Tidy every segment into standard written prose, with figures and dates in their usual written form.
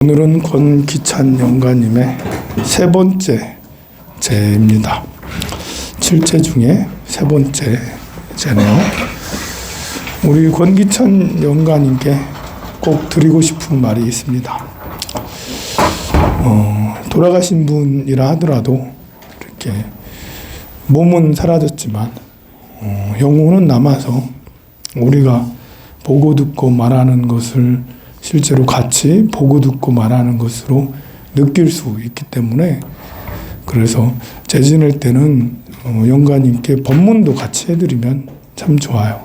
오늘은 권기찬 연가님의 세 번째 제입니다. 7제 중에 세 번째 제네요. 우리 권기찬 연가님께 꼭 드리고 싶은 말이 있습니다. 돌아가신 분이라 하더라도 이렇게 몸은 사라졌지만 영혼은 남아서 우리가 보고 듣고 말하는 것을 실제로 같이 보고 듣고 말하는 것으로 느낄 수 있기 때문에, 그래서 제 지낼 때는 연가님께 법문도 같이 해드리면 참 좋아요.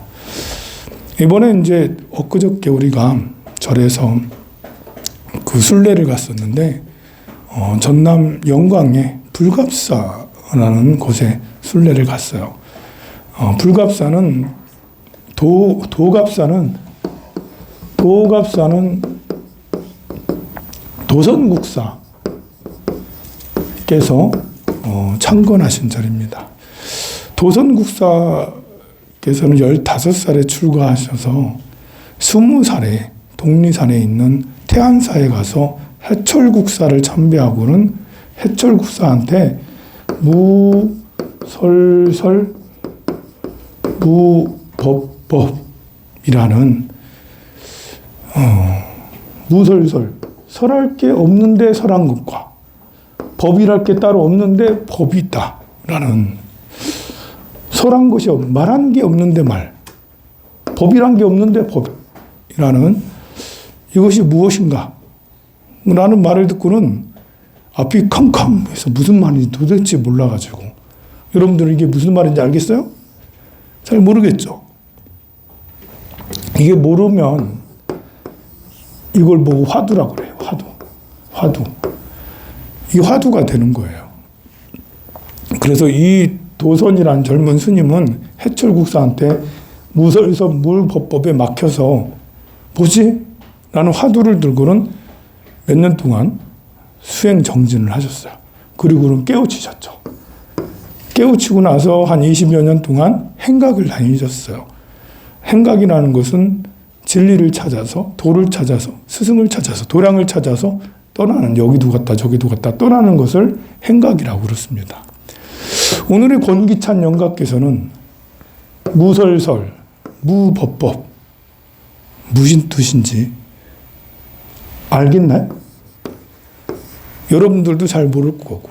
이번에 이제 엊그저께 우리가 절에서 그 순례를 갔었는데, 전남 영광에 불갑사라는 곳에 순례를 갔어요. 불갑사는 도갑사는 도선국사께서 창건하신 절입니다. 도선국사께서는 15살에 출가하셔서 20살에 독리산에 있는 태안사에 가서 해철국사를 참배하고는 해철국사한테 무설설 무법법이라는 무설설, 설할 게 없는데 설한 것과 법이랄 게 따로 없는데 법이 있다라는, 설한 것이 말한 게 없는데 말, 법이란 게 없는데 법이라는, 이것이 무엇인가 라는 말을 듣고는 앞이 캄캄해서 무슨 말인지 도대체 몰라가지고, 여러분들은 이게 무슨 말인지 알겠어요? 잘 모르겠죠? 이게 모르면 이걸 보고 화두라고 그래요. 화두. 이 화두가 되는 거예요. 그래서 이 도선이라는 젊은 스님은 해철국사한테 무설서 물법법에 막혀서 뭐지? 라는 화두를 들고는 몇 년 동안 수행 정진을 하셨어요. 그리고는 깨우치셨죠. 깨우치고 나서 한 20여 년 동안 행각을 다니셨어요. 행각이라는 것은 진리를 찾아서, 도를 찾아서, 스승을 찾아서, 도량을 찾아서 떠나는, 여기도 갔다 저기도 갔다 떠나는 것을 행각이라고 그렇습니다. 오늘의 권기찬 연가께서는 무설설, 무법법, 무슨 뜻인지 알겠나요? 여러분들도 잘 모를 거고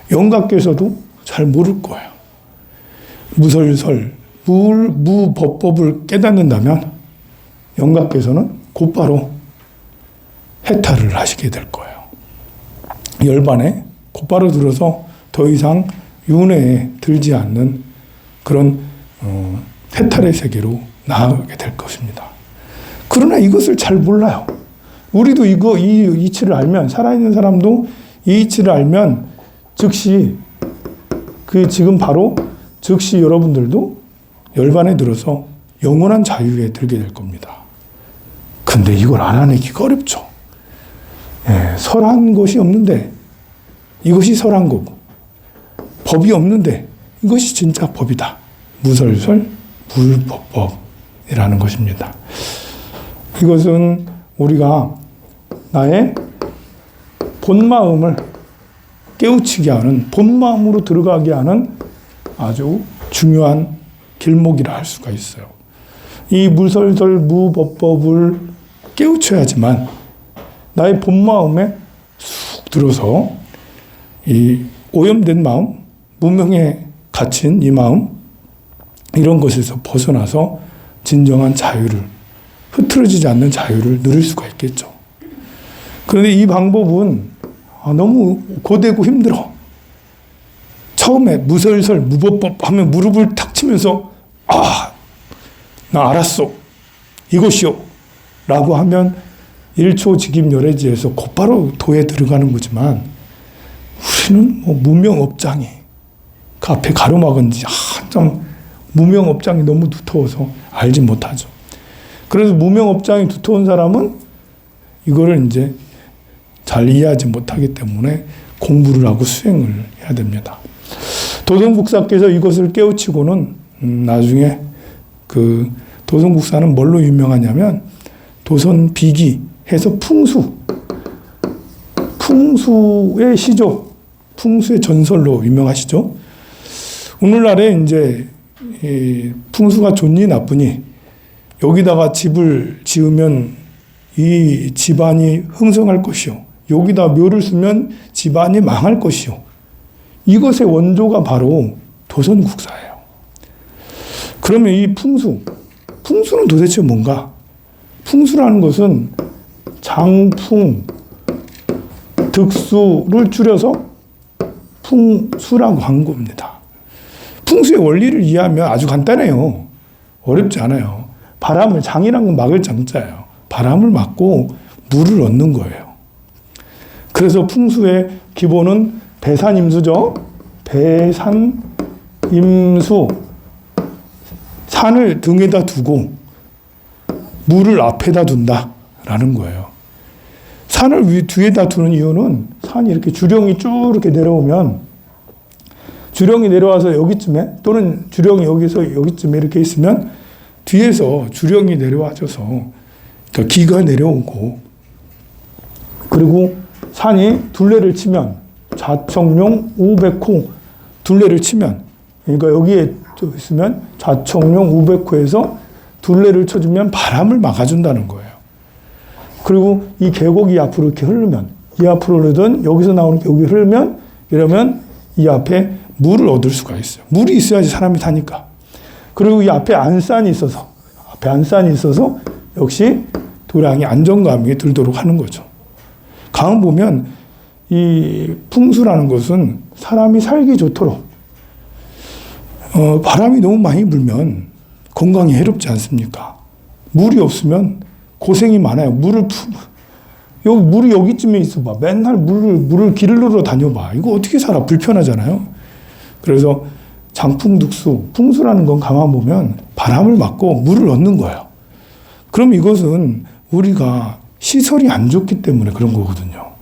연가께서도 잘 모를 거예요. 무설설, 무법법을 깨닫는다면 연가께서는 곧바로 해탈을 하시게 될 거예요. 열반에 곧바로 들어서 더 이상 윤회에 들지 않는 그런 해탈의 세계로 나아가게 될 것입니다. 그러나 이것을 잘 몰라요. 우리도 이 이치를 알면, 살아있는 사람도 이 이치를 알면 즉시 지금 바로 즉시 여러분들도 열반에 들어서 영원한 자유에 들게 될 겁니다. 근데 이걸 알아내기가 어렵죠. 설한 것이 없는데 이것이 설한 거고, 법이 없는데 이것이 진짜 법이다. 무설설 무법법이라는 것입니다. 이것은 우리가 나의 본마음을 깨우치게 하는, 본마음으로 들어가게 하는 아주 중요한 길목이라 할 수가 있어요. 이 무설설 무법법을 깨우쳐야지만 나의 본마음에 쑥 들어서 이 오염된 마음, 무명에 갇힌 이 마음, 이런 것에서 벗어나서 진정한 자유를, 흐트러지지 않는 자유를 누릴 수가 있겠죠. 그런데 이 방법은 너무 고되고 힘들어. 처음에 무설설 무법법 하면 무릎을 탁 치면서 나 알았어, 이것이요 라고 하면 1초 직임열애지에서 곧바로 도에 들어가는 거지만, 우리는 무명업장이 그 앞에 가로막은지 한참 무명업장이 너무 두터워서 알지 못하죠. 그래서 무명업장이 두터운 사람은 이거를 이제 잘 이해하지 못하기 때문에 공부를 하고 수행을 해야 됩니다. 도선국사께서 이것을 깨우치고는 나중에 도선국사는 뭘로 유명하냐면 도선 비기 해서 풍수, 풍수의 시조, 풍수의 전설로 유명하시죠. 오늘날에 이제 풍수가 좋니 나쁘니 여기다가 집을 지으면 이 집안이 흥성할 것이요. 여기다 묘를 쓰면 집안이 망할 것이요. 이것의 원조가 바로 도선국사예요. 그러면 이 풍수는 도대체 뭔가? 풍수라는 것은 장풍, 득수를 줄여서 풍수라고 한 겁니다. 풍수의 원리를 이해하면 아주 간단해요. 어렵지 않아요. 바람을, 장이라는 건 막을 장자예요. 바람을 막고 물을 얻는 거예요. 그래서 풍수의 기본은 배산임수죠. 배산임수. 산을 등에다 두고 물을 앞에다 둔다라는 거예요. 산을 뒤에다 두는 이유는 산이 이렇게 주령이 쭉 이렇게 내려오면 주령이 내려와서 여기쯤에 또는 주령이 여기서 여기쯤에 이렇게 있으면 뒤에서 주령이 내려와줘서 그러니까 기가 내려오고 그리고 산이 둘레를 치면 좌청룡 우백호 둘레를 치면 그러니까 여기에 있으면 좌청룡 우백호에서 둘레를 쳐주면 바람을 막아준다는 거예요. 그리고 이 계곡이 앞으로 이렇게 흐르면 이 앞으로 흐르든 여기서 나오는 게 여기 흐르면 이러면 이 앞에 물을 얻을 수가 있어요. 물이 있어야지 사람이 사니까. 그리고 이 앞에 안산이 있어서 역시 도량이 안정감이 들도록 하는 거죠. 강 보면 이 풍수라는 것은 사람이 살기 좋도록 바람이 너무 많이 불면 건강에 해롭지 않습니까? 물이 없으면 고생이 많아요. 물이 여기쯤에 있어봐. 맨날 물을 길르러 다녀봐. 이거 어떻게 살아? 불편하잖아요. 그래서 장풍득수, 풍수라는 건 가만 보면 바람을 막고 물을 얻는 거예요. 그럼 이것은 우리가 시설이 안 좋기 때문에 그런 거거든요.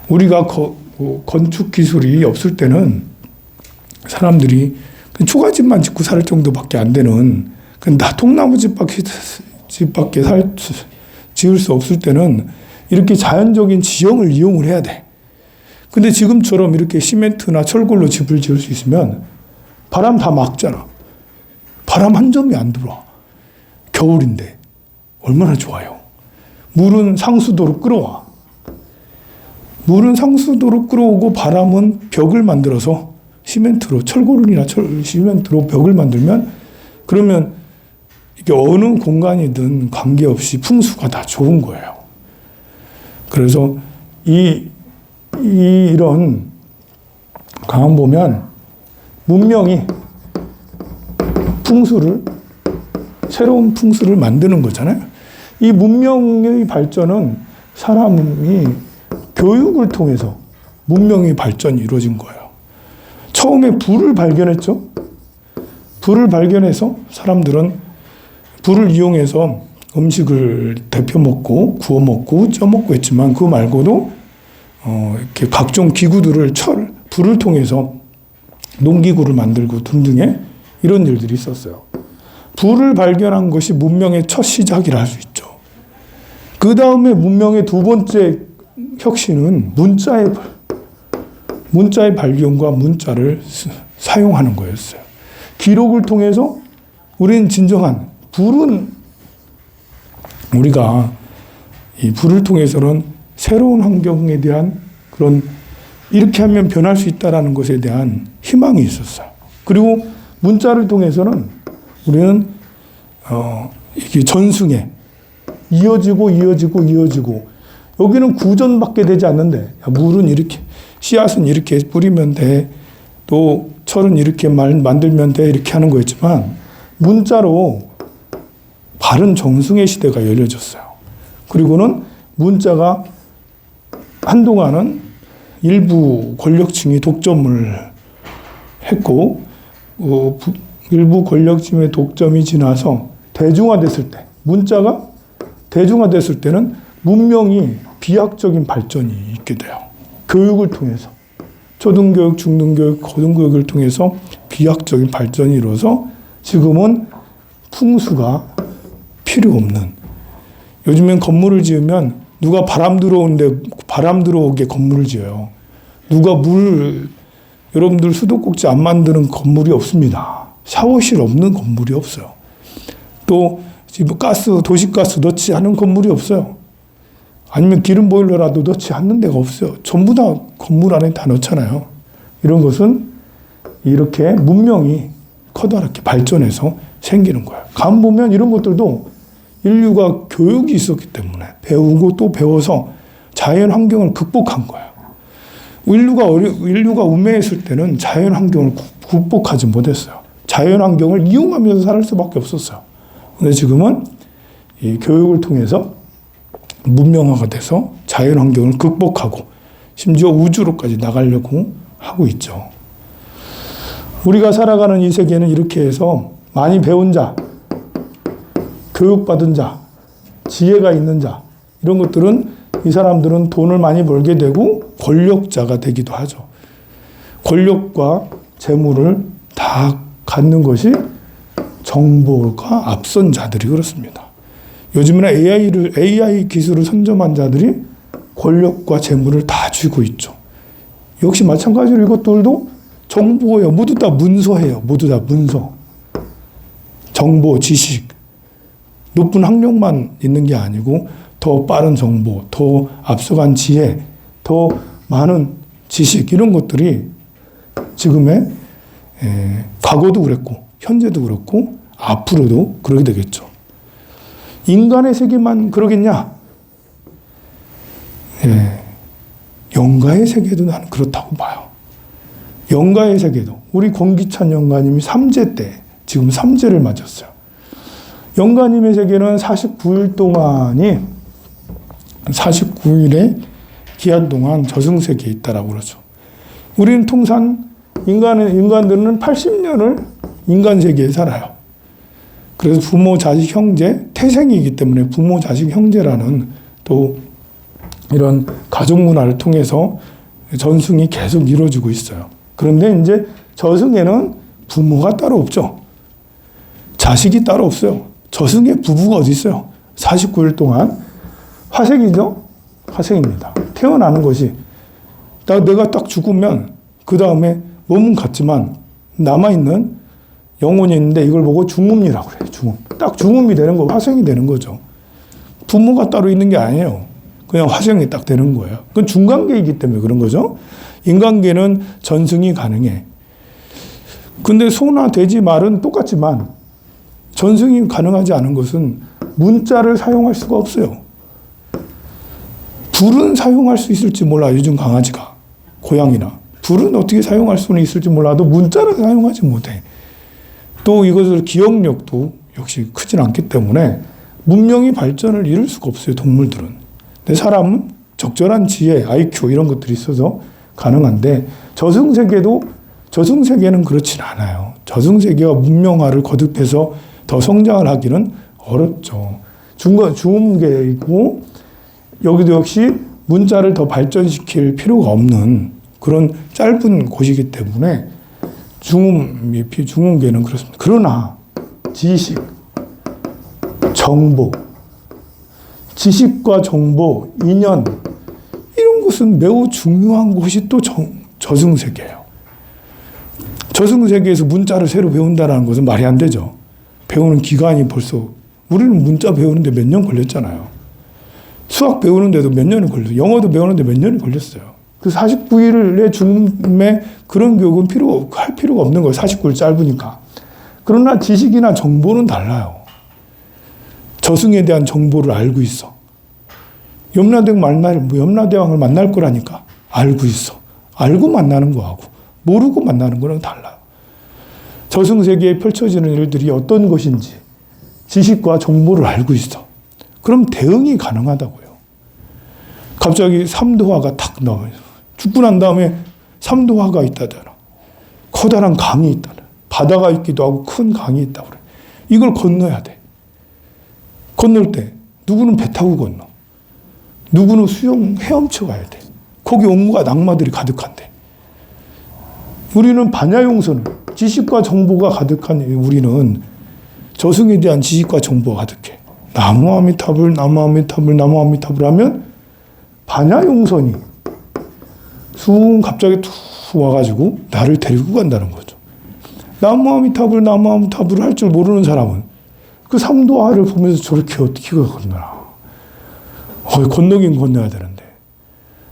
우리가 건축 기술이 없을 때는 사람들이 초가집만 짓고 살 정도밖에 안 되는 통나무 집밖에 지을 수 없을 때는 이렇게 자연적인 지형을 이용을 해야 돼. 근데 지금처럼 이렇게 시멘트나 철골로 집을 지을 수 있으면 바람 다 막잖아. 바람 한 점이 안 들어와. 겨울인데 얼마나 좋아요. 물은 상수도로 끌어와. 물은 상수도로 끌어오고 바람은 벽을 만들어서 시멘트로 철골이나 시멘트로 벽을 만들면 그러면 이게 어느 공간이든 관계없이 풍수가 다 좋은 거예요. 그래서 이런 강원 보면 문명이 새로운 풍수를 만드는 거잖아요. 이 문명의 발전은 사람이 교육을 통해서 문명의 발전이 이루어진 거예요. 처음에 불을 발견했죠. 불을 발견해서 사람들은 불을 이용해서 음식을 데펴 먹고 구워 먹고 쪄 먹고 했지만 그 말고도 이렇게 각종 기구들을 불을 통해서 농기구를 만들고 등등의 이런 일들이 있었어요. 불을 발견한 것이 문명의 첫 시작이라 할 수 있죠. 그 다음에 문명의 두 번째 혁신은 문자의 발견과 문자를 사용하는 거였어요. 기록을 통해서 우리는 진정한 우리가 이 불을 통해서는 새로운 환경에 대한 그런 이렇게 하면 변할 수 있다라는 것에 대한 희망이 있었어요. 그리고 문자를 통해서는 우리는 이게 전승에 이어지고 여기는 구전밖에 되지 않는데 물은 이렇게 씨앗은 이렇게 뿌리면 돼. 또 철은 이렇게 만들면 돼. 이렇게 하는 거였지만 문자로 바른 정승의 시대가 열려졌어요. 그리고는 문자가 한동안은 일부 권력층이 독점을 했고 일부 권력층의 독점이 지나서 문자가 대중화됐을 때는 문명이 비약적인 발전이 있게 돼요. 교육을 통해서 초등교육, 중등교육, 고등교육을 통해서 비약적인 발전이 이루어서 지금은 풍수가 필요 없는 요즘엔 건물을 지으면 누가 바람 들어오게 건물을 지어요. 여러분들 수도꼭지 안 만드는 건물이 없습니다. 샤워실 없는 건물이 없어요. 또 도시가스 넣지 않은 건물이 없어요. 아니면 기름 보일러라도 넣지 않는 데가 없어요. 전부 다 건물 안에 다 넣잖아요. 이런 것은 이렇게 문명이 커다랗게 발전해서 생기는 거예요. 간 보면 이런 것들도 인류가 교육이 있었기 때문에 배우고 또 배워서 자연 환경을 극복한 거예요. 인류가 우매했을 때는 자연 환경을 극복하지 못했어요. 자연 환경을 이용하면서 살 수밖에 없었어요. 근데 지금은 이 교육을 통해서 문명화가 돼서 자연 환경을 극복하고 심지어 우주로까지 나가려고 하고 있죠. 우리가 살아가는 이 세계는 이렇게 해서 많이 배운 자, 교육받은 자, 지혜가 있는 자, 이런 것들은 이 사람들은 돈을 많이 벌게 되고 권력자가 되기도 하죠. 권력과 재물을 다 갖는 것이 정보가 앞선 자들이 그렇습니다. 요즘에는 AI 기술을 선점한 자들이 권력과 재물을 다 쥐고 있죠. 역시 마찬가지로 이것들도 정보예요. 모두 다 문서예요. 모두 다 문서. 정보, 지식. 높은 학력만 있는 게 아니고 더 빠른 정보, 더 앞서간 지혜, 더 많은 지식 이런 것들이 지금의 과거도 그랬고 현재도 그렇고 앞으로도 그러게 되겠죠. 인간의 세계만 그러겠냐? 영가의 세계도 나는 그렇다고 봐요. 영가의 세계도 우리 권기찬 영가님이 3제 때 지금 3제를 맞았어요. 영가님의 세계는 49일 동안이 49일의 기한 동안 저승세계에 있다라고 그러죠. 우리는 통상 인간들은 80년을 인간 세계에 살아요. 그래서 부모, 자식, 형제, 태생이기 때문에 부모, 자식, 형제라는 또 이런 가족 문화를 통해서 전승이 계속 이루어지고 있어요. 그런데 이제 저승에는 부모가 따로 없죠. 자식이 따로 없어요. 저승에 부부가 어디 있어요? 49일 동안 화생이죠? 화생입니다. 태어나는 것이 내가 딱 죽으면 그 다음에 몸은 같지만 남아있는 영혼이 있는데 이걸 보고 중음이라고 그래요. 중음. 딱 중음이 되는 거, 화생이 되는 거죠. 부모가 따로 있는 게 아니에요. 그냥 화생이 딱 되는 거예요. 그건 중간계이기 때문에 그런 거죠. 인간계는 전승이 가능해. 근데 소나 돼지, 말은 똑같지만 전승이 가능하지 않은 것은 문자를 사용할 수가 없어요. 불은 사용할 수 있을지 몰라. 요즘 강아지가, 고양이나. 불은 어떻게 사용할 수는 있을지 몰라도 문자를 사용하지 못해. 또 이것을 기억력도 역시 크진 않기 때문에 문명이 발전을 이룰 수가 없어요. 동물들은. 근데 사람은 적절한 지혜, IQ 이런 것들이 있어서 가능한데 저승세계는 그렇진 않아요. 저승세계와 문명화를 거듭해서 더 성장을 하기는 어렵죠. 중음계이고 여기도 역시 문자를 더 발전시킬 필요가 없는 그런 짧은 곳이기 때문에 중음계는 그렇습니다. 그러나 지식, 정보, 지식과 정보, 인연 이런 것은 매우 중요한 곳이 또 저승세계예요. 저승세계에서 문자를 새로 배운다는 것은 말이 안 되죠. 배우는 기간이 벌써 우리는 문자 배우는데 몇 년 걸렸잖아요. 수학 배우는데도 몇 년이 걸렸어요. 영어도 배우는데 몇 년이 걸렸어요. 그 49일의 중음에 그런 교육은 할 필요가 없는 거예요. 49일 짧으니까. 그러나 지식이나 정보는 달라요. 저승에 대한 정보를 알고 있어. 염라대왕을 만날 거라니까 알고 있어. 알고 만나는 거하고 모르고 만나는 거랑 달라요. 저승세계에 펼쳐지는 일들이 어떤 것인지 지식과 정보를 알고 있어. 그럼 대응이 가능하다고요. 갑자기 삼도화가 탁 나와요. 죽고 난 다음에 삼도화가 있다잖아. 커다란 강이 있다. 바다가 있기도 하고 큰 강이 있다고 그래. 이걸 건너야 돼. 건널 때 누구는 배 타고 건너. 누구는 헤엄쳐 가야 돼. 거기 온갖 악마들이 가득한데. 우리는 반야용선, 지식과 정보가 가득한 우리는 저승에 대한 지식과 정보가 가득해. 나무 아미타불, 나무 아미타불, 나무 아미타불 하면 반야용선이 갑자기 툭 와가지고 나를 데리고 간다는 거죠. 나무아미타불 할 줄 모르는 사람은 그 삼도하를 보면서 저렇게 어떻게 건너나. 건너긴 건너야 되는데.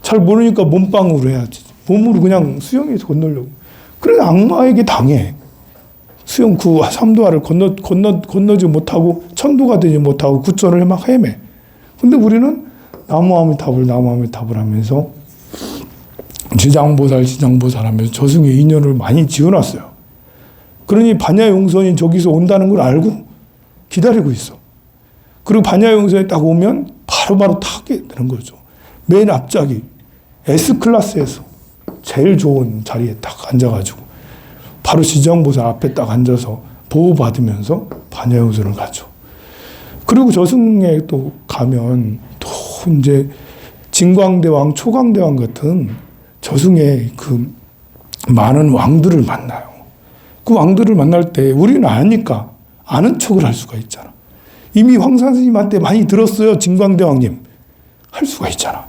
잘 모르니까 몸빵으로 해야지. 몸으로 그냥 수영해서 건너려고. 그래서 악마에게 당해. 수영 그 삼도하를 건너지 못하고 천도가 되지 못하고 구천을 막 헤매. 근데 우리는 나무아미타불 하면서 지장보살 하면서 저승의 인연을 많이 지어놨어요. 그러니 반야용선이 저기서 온다는 걸 알고 기다리고 있어. 그리고 반야용선이 딱 오면 바로바로 타게 되는 거죠. 맨 앞자기 S클래스에서 제일 좋은 자리에 딱 앉아가지고 바로 지장보살 앞에 딱 앉아서 보호받으면서 반야용선을 가죠. 그리고 저승에 또 가면 또 이제 진광대왕, 초광대왕 같은 저승에 그 많은 왕들을 만나요. 그 왕들을 만날 때 우리는 아니까 아는 척을 할 수가 있잖아. 이미 황산스님한테 많이 들었어요. 진광대왕님. 할 수가 있잖아.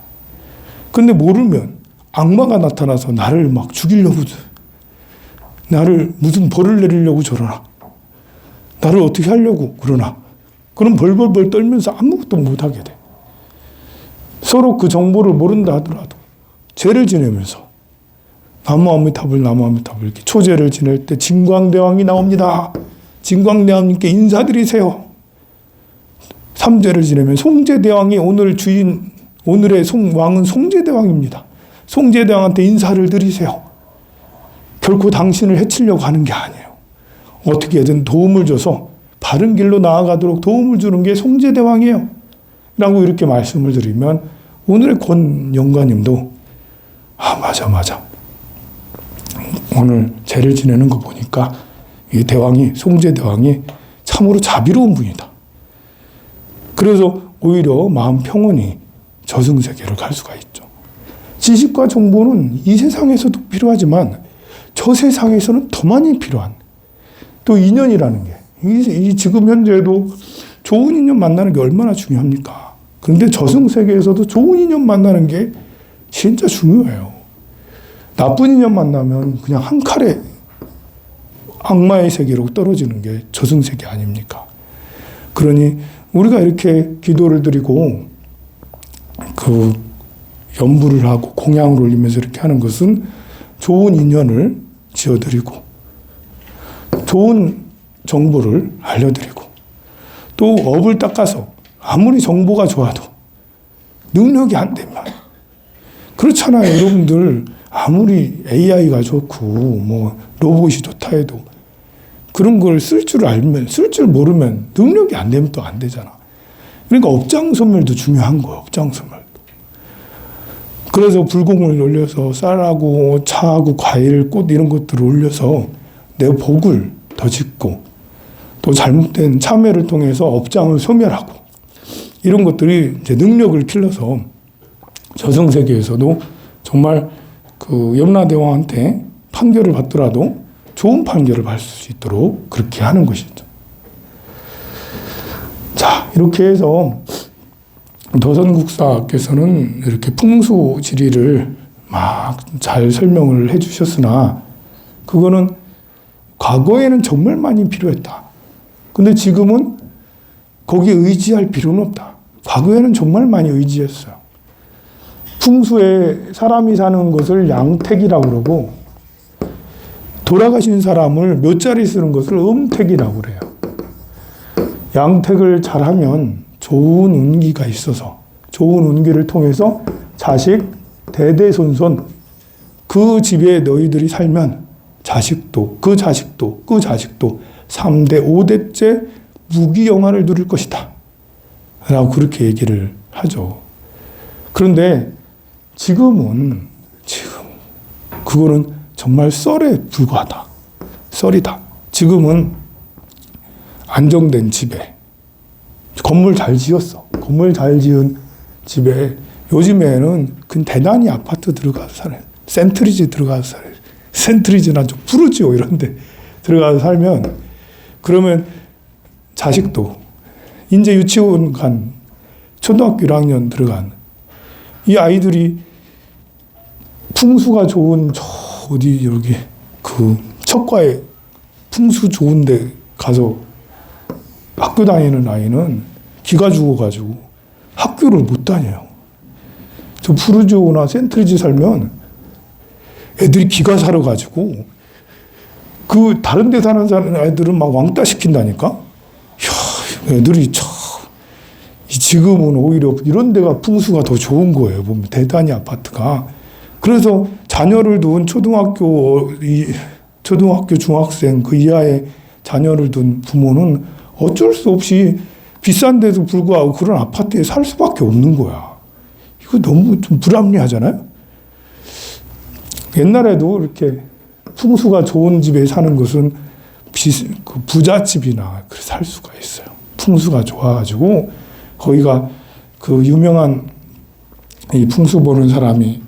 근데 모르면 악마가 나타나서 나를 막 죽이려고, 나를 무슨 벌을 내리려고 저러나, 나를 어떻게 하려고 그러나, 그럼 벌벌벌 떨면서 아무것도 못하게 돼. 서로 그 정보를 모른다 하더라도 죄를 지내면서 나무아미타불 이렇게 초제를 지낼 때 진광대왕이 나옵니다. 진광대왕님께 인사드리세요. 삼제를 지내면 송제대왕이 오늘의 왕은 송제대왕입니다. 송제대왕한테 인사를 드리세요. 결코 당신을 해치려고 하는 게 아니에요. 어떻게든 도움을 줘서 바른 길로 나아가도록 도움을 주는 게 송제대왕이에요. 라고 이렇게 말씀을 드리면 오늘의 권 영가님도 맞아. 오늘 제를 지내는 거 보니까 이 대왕이, 송제대왕이 참으로 자비로운 분이다. 그래서 오히려 마음 평온이 저승세계를 갈 수가 있죠. 지식과 정보는 이 세상에서도 필요하지만 저 세상에서는 더 많이 필요한 또 인연이라는 게, 이 지금 현재도 좋은 인연 만나는 게 얼마나 중요합니까? 그런데 저승세계에서도 좋은 인연 만나는 게 진짜 중요해요. 나쁜 인연 만나면 그냥 한 칼에 악마의 세계로 떨어지는 게 저승세계 아닙니까? 그러니 우리가 이렇게 기도를 드리고 그 연부를 하고 공양을 올리면서 이렇게 하는 것은 좋은 인연을 지어드리고 좋은 정보를 알려드리고 또 업을 닦아서 아무리 정보가 좋아도 능력이 안 되면 그렇잖아요. 여러분들 아무리 AI가 좋고 뭐 로봇이 좋다 해도 그런 걸 쓸 줄 알면, 쓸 줄 모르면 능력이 안 되면 또 안 되잖아. 그러니까 업장소멸도 중요한 거예요. 업장소멸도. 그래서 불공을 올려서 쌀하고 차하고 과일, 꽃 이런 것들을 올려서 내 복을 더 짓고 또 잘못된 참회를 통해서 업장을 소멸하고 이런 것들이 이제 능력을 길러서 저승세계에서도 정말 그 염라대왕한테 판결을 받더라도 좋은 판결을 받을 수 있도록 그렇게 하는 것이죠. 자, 이렇게 해서 도선국사께서는 이렇게 풍수지리를 막 잘 설명을 해 주셨으나 그거는 과거에는 정말 많이 필요했다. 근데 지금은 거기에 의지할 필요는 없다. 과거에는 정말 많이 의지했어요. 풍수에 사람이 사는 것을 양택이라고 그러고 돌아가신 사람을 묘자리 쓰는 것을 음택이라고 그래요. 양택을 잘하면 좋은 운기가 있어서 좋은 운기를 통해서 자식 대대손손 그 집에 너희들이 살면 자식도 그 자식도 3대 5대째 무기영화를 누릴 것이다 라고 그렇게 얘기를 하죠. 그런데 지금 그거는 정말 썰에 불과하다. 썰이다. 지금은 안정된 집에 건물 잘 지었어. 건물 잘 지은 집에 요즘에는 그 대단히 아파트 들어가서 사는 센트리지 들어가서 살아요. 센트리지나 좀 푸르지오 이런 데 들어가서 살면 그러면 자식도 이제 유치원 간 초등학교 1학년 들어간 이 아이들이 풍수가 좋은 저 어디 여기 그 척과에 풍수 좋은데 가서 학교 다니는 아이는 기가 죽어가지고 학교를 못 다녀요. 저 푸르지오나 센트리지 살면 애들이 기가 살아가지고 그 다른 데 사는 애들은 막 왕따 시킨다니까. 이야, 애들이 참 지금은 오히려 이런 데가 풍수가 더 좋은 거예요. 보면 대단히 아파트가. 그래서 자녀를 둔 초등학교, 중학생 그 이하의 자녀를 둔 부모는 어쩔 수 없이 비싼데도 불구하고 그런 아파트에 살 수밖에 없는 거야. 이거 너무 좀 불합리하잖아요? 옛날에도 이렇게 풍수가 좋은 집에 사는 것은 그 부잣집이나 살 수가 있어요. 풍수가 좋아가지고 거기가 그 유명한 이 풍수 보는 사람이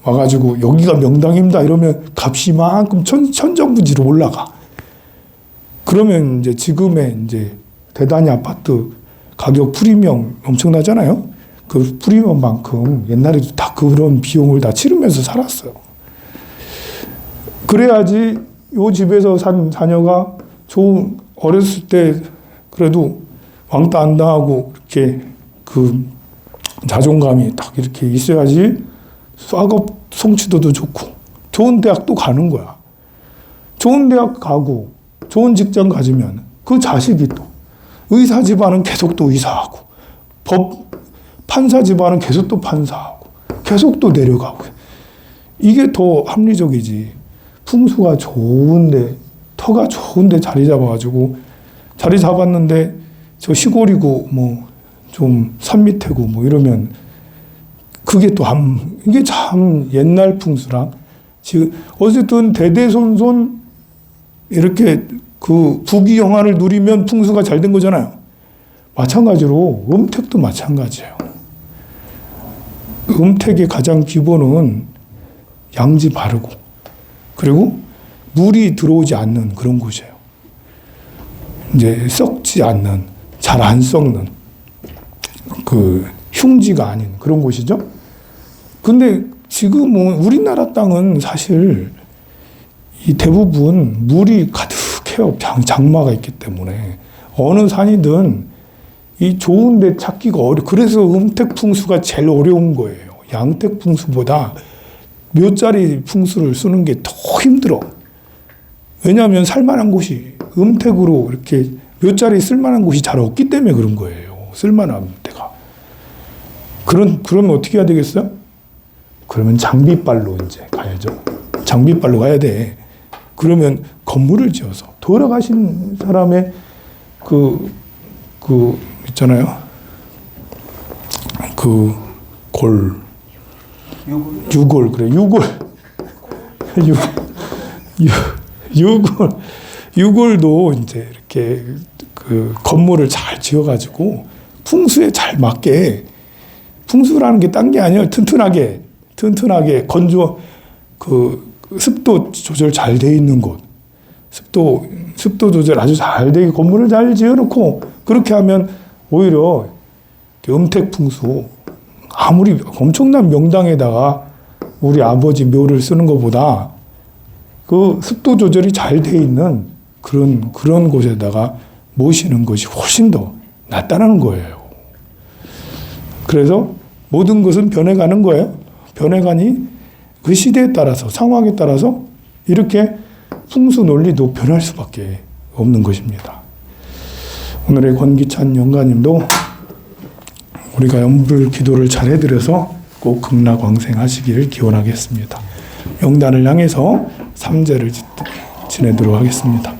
와가지고 여기가 명당입니다 이러면 값이 만큼 천정부지로 올라가. 그러면 이제 지금의 이제 대단히 아파트 가격 프리미엄 엄청나잖아요. 그 프리미엄만큼 옛날에도 다 그런 비용을 다 치르면서 살았어요. 그래야지 요 집에서 산 자녀가 좋은 어렸을 때 그래도 왕따 안 당하고 이렇게 그 자존감이 딱 이렇게 있어야지 학업 성취도도 좋고 좋은 대학도 가는 거야. 좋은 대학 가고 좋은 직장 가지면 그 자식이 또 의사 집안은 계속 또 의사하고 판사 집안은 계속 또 판사하고 계속 또 내려가고 이게 더 합리적이지. 풍수가 좋은데 터가 좋은데 자리 잡아가지고 자리 잡았는데 저 시골이고 뭐 좀 산 밑에고 뭐 이러면 그게 또 이게 참 옛날 풍수랑 지금 어쨌든 대대손손 이렇게 그 부귀영화를 누리면 풍수가 잘 된 거잖아요. 마찬가지로 음택도 마찬가지예요. 음택의 가장 기본은 양지 바르고 그리고 물이 들어오지 않는 그런 곳이에요. 이제 썩지 않는, 잘 안 썩는 그 흉지가 아닌 그런 곳이죠. 근데 지금은 우리나라 땅은 사실 이 대부분 물이 가득해요. 장마가 있기 때문에 어느 산이든 이 좋은 데 찾기가 그래서 음택 풍수가 제일 어려운 거예요. 양택 풍수보다 묘자리 풍수를 쓰는 게 더 힘들어. 왜냐하면 살만한 곳이 음택으로 이렇게 묘자리 쓸만한 곳이 잘 없기 때문에 그런 거예요. 쓸만한 데가. 그러면 어떻게 해야 되겠어요? 그러면 장비빨로 이제 가야죠. 장비빨로 가야 돼. 그러면 건물을 지어서 돌아가신 사람의 있잖아요. 유골 그래. 유골도 이제 이렇게 그 건물을 잘 지어가지고 풍수에 잘 맞게, 풍수라는 게 딴 게 아니에요. 튼튼하게 건조, 습도 조절 잘 돼 있는 곳, 습도 조절 아주 잘 되게 건물을 잘 지어놓고 그렇게 하면 오히려 음택 풍수, 아무리 엄청난 명당에다가 우리 아버지 묘를 쓰는 것보다 그 습도 조절이 잘 돼 있는 그런 곳에다가 모시는 것이 훨씬 더 낫다는 거예요. 그래서 모든 것은 변해가는 거예요. 변해가니 그 시대에 따라서, 상황에 따라서 이렇게 풍수 논리도 변할 수밖에 없는 것입니다. 오늘의 권기찬 영가님도 우리가 염불 기도를 잘 해드려서 꼭 극락왕생하시기를 기원하겠습니다. 영단을 향해서 삼재를 지내도록 하겠습니다.